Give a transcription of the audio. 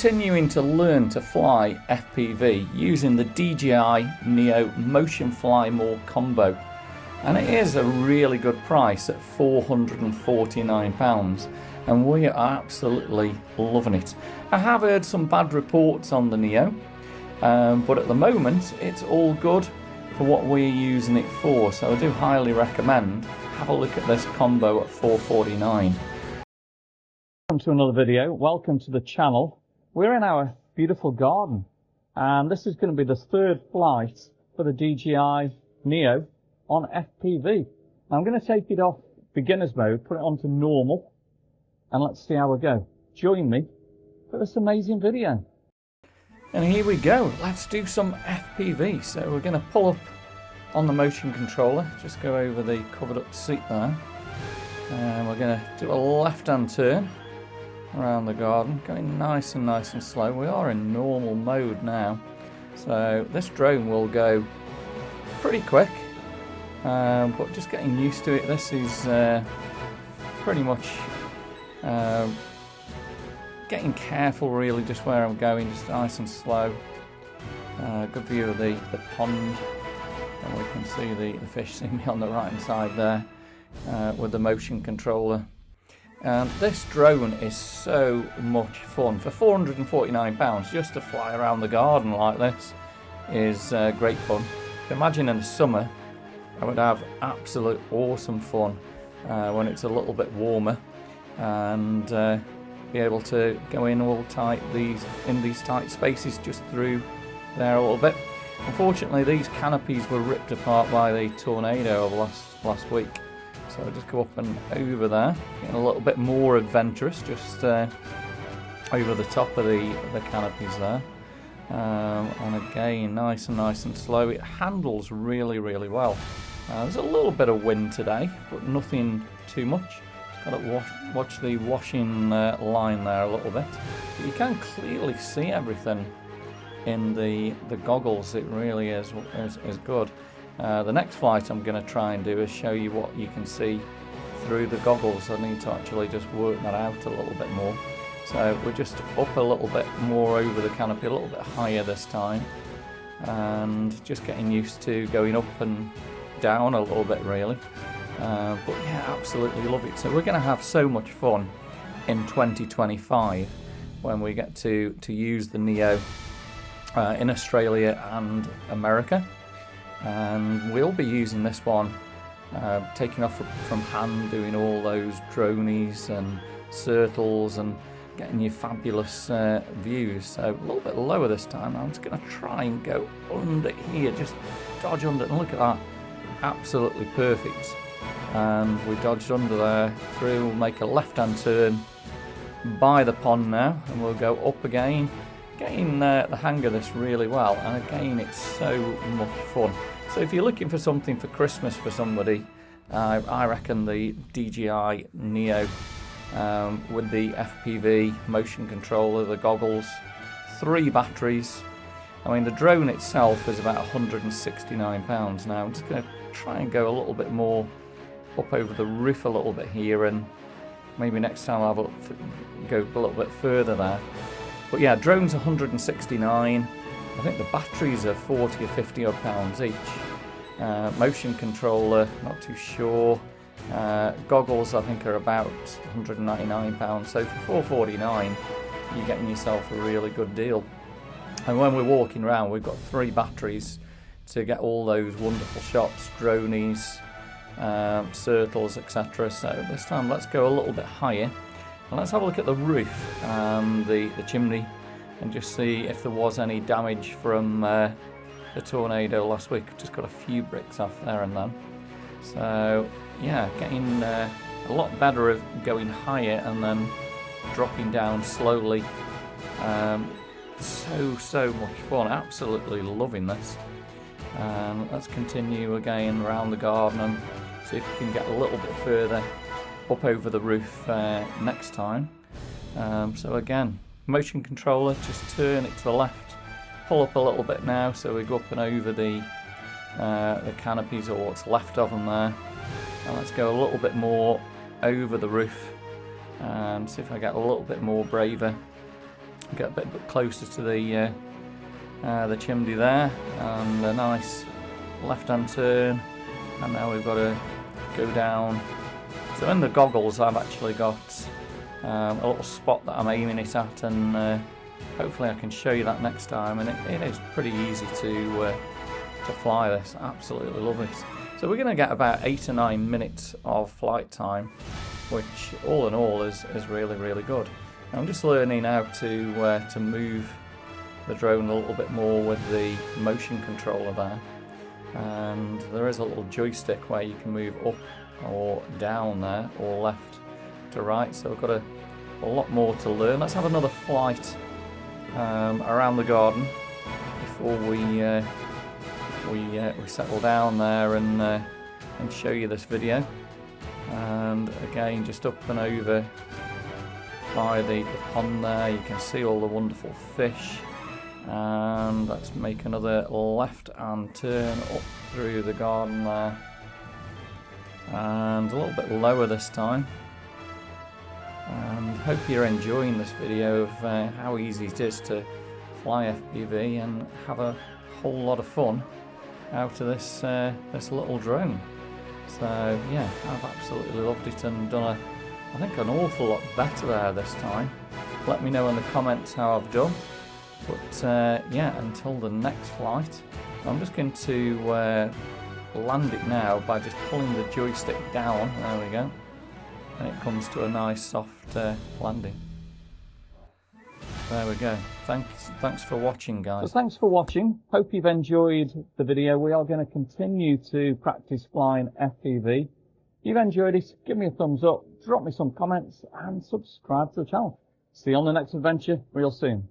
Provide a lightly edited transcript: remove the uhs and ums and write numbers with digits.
Continuing to learn to fly FPV using the DJI Neo Motion Fly More combo, and it is a really good price at £449 and we are absolutely loving it. I have heard some bad reports on the Neo, but at the moment it's all good for what we're using it for, so I do highly recommend have a look at this combo at $449. Welcome to another video. Welcome to the channel. We're in our beautiful garden, and this is going to be the third flight for the DJI Neo on FPV. Now I'm going to take it off beginner's mode, put it onto normal, and let's see how we go. Join me for this amazing video. And here we go, let's do some FPV. So we're going to pull up on the motion controller, just go over the covered up seat there, and we're going to do a left hand turn around the garden, going nice and slow. We are in normal mode now, so this drone will go pretty quick, but just getting used to it. This is pretty much getting careful really, just where I'm going, just nice and slow. Good view of the pond, and we can see the fish seeing me on the right hand side there with the motion controller. And this drone is so much fun. For £449 just to fly around the garden like this is great fun. Imagine in the summer I would have absolute awesome fun when it's a little bit warmer, and be able to go in all tight in these tight spaces just through there a little bit. Unfortunately these canopies were ripped apart by the tornado of last week. So I'll just go up and over there, getting a little bit more adventurous, just over the top of the canopies there. And again, nice and slow. It handles really well. There's a little bit of wind today, but nothing too much. Got to watch the washing line there a little bit. But you can clearly see everything in the goggles. It really is good. The next flight I'm going to try and do is show you what you can see through the goggles. I need to actually just work that out a little bit more. So we're just up a little bit more over the canopy, a little bit higher this time, and just getting used to going up and down a little bit really. But yeah, absolutely love it. So we're going to have so much fun in 2025 when we get to use the Neo in Australia and America. And we'll be using this one, taking off from hand, doing all those dronies and circles and getting you fabulous views. So a little bit lower this time. I'm just going to try and go under here, just dodge under, and look at that, absolutely perfect. And we dodged under there, through, we'll make a left hand turn by the pond now, and we'll go up again. Getting the hang of this really well, and again it's so much fun. So if you're looking for something for Christmas for somebody, I reckon the DJI Neo with the FPV motion controller, the goggles, 3 batteries. I mean the drone itself is about £169. Now I'm just going to try and go a little bit more up over the roof a little bit here, and maybe next time I'll go a little bit further there. But yeah, drone's 169. I think the batteries are 40 or 50 odd pounds each. Motion controller, not too sure. Goggles I think are about £199. So for £449, you're getting yourself a really good deal. And when we're walking around, we've got 3 batteries to get all those wonderful shots, dronies, circles, etc. So this time let's go a little bit higher. And let's have a look at the roof and the chimney, and just see if there was any damage from the tornado last week. Just got a few bricks off there and then. So yeah, getting a lot better at going higher and then dropping down slowly. So much fun, absolutely loving this. Let's continue again around the garden and see if we can get a little bit further up over the roof next time. So again, motion controller, just turn it to the left, pull up a little bit now, so we go up and over the canopies, or what's left of them there, and let's go a little bit more over the roof and see if I get a little bit more braver Get a bit closer to the chimney there, and a nice left-hand turn, and now we've got to go down. So in the goggles I've actually got a little spot that I'm aiming it at, and hopefully I can show you that next time. And it is pretty easy to fly this. Absolutely love it. So we're going to get about 8 or 9 minutes of flight time, which all in all is really, really good. I'm just learning how to move the drone a little bit more with the motion controller there, and there is a little joystick where you can move up or down there, or left to right. So we've got a lot more to learn. Let's have another flight around the garden before we settle down there and show you this video. And again, just up and over by the pond there, you can see all the wonderful fish. And let's make another left and turn up through the garden there, and a little bit lower this time. And hope you're enjoying this video of how easy it is to fly FPV and have a whole lot of fun out of this little drone. So yeah, I've absolutely loved it, and done I think an awful lot better there this time. Let me know in the comments how I've done. But yeah, until the next flight, I'm just going to land it now by just pulling the joystick down. There we go, and it comes to a nice soft landing. There we go. Thanks for watching, guys. So thanks for watching. Hope you've enjoyed the video. We are going to continue to practice flying FPV. If you've enjoyed it, give me a thumbs up, drop me some comments, and subscribe to the channel. See you on the next adventure real soon.